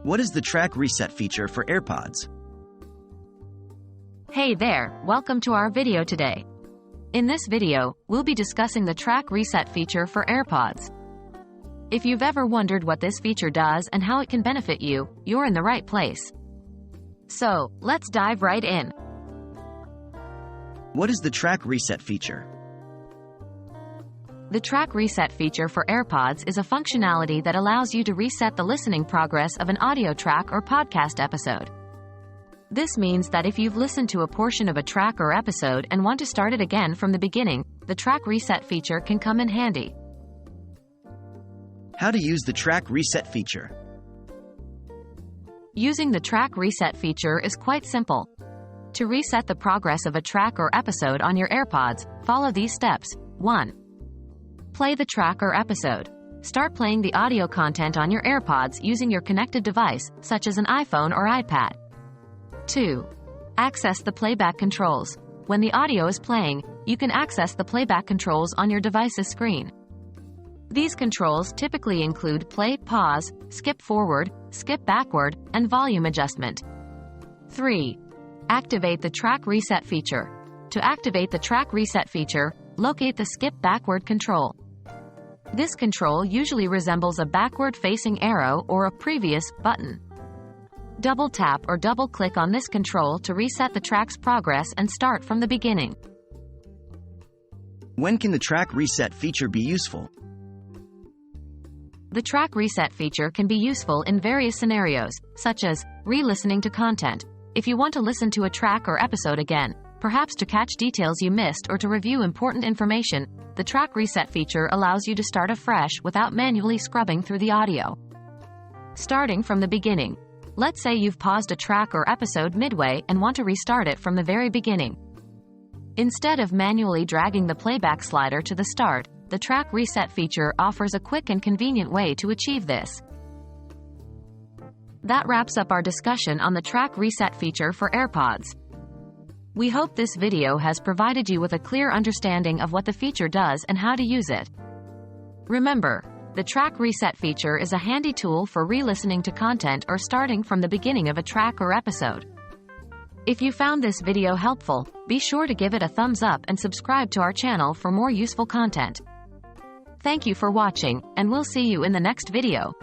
What is the track reset feature for AirPods? Hey there, welcome to our video today. In this video, we'll be discussing the track reset feature for AirPods. If you've ever wondered what this feature does and how it can benefit you, you're in the right place. So, let's dive right in. What is the track reset feature? The track reset feature for AirPods is a functionality that allows you to reset the listening progress of an audio track or podcast episode. This means that if you've listened to a portion of a track or episode and want to start it again from the beginning, the track reset feature can come in handy. How to use the track reset feature? Using the track reset feature is quite simple. To reset the progress of a track or episode on your AirPods, follow these steps. 1. Play the track or episode. Start playing the audio content on your AirPods using your connected device, such as an iPhone or iPad. 2. Access the playback controls. When the audio is playing, you can access the playback controls on your device's screen. These controls typically include play, pause, skip forward, skip backward, and volume adjustment. 3. Activate the track reset feature. To activate the track reset feature, locate the skip backward control. This control usually resembles a backward-facing arrow or a previous button. Double tap or double click on this control to reset the track's progress and start from the beginning. When can the track reset feature be useful? The track reset feature can be useful in various scenarios, such as re-listening to content. If you want to listen to a track or episode again, perhaps to catch details you missed or to review important information, the track reset feature allows you to start afresh without manually scrubbing through the audio. Starting from the beginning. Let's say you've paused a track or episode midway and want to restart it from the very beginning. Instead of manually dragging the playback slider to the start, the track reset feature offers a quick and convenient way to achieve this. That wraps up our discussion on the track reset feature for AirPods. We hope this video has provided you with a clear understanding of what the feature does and how to use it. Remember, the track reset feature is a handy tool for re-listening to content or starting from the beginning of a track or episode. If you found this video helpful, be sure to give it a thumbs up and subscribe to our channel for more useful content. Thank you for watching, and we'll see you in the next video.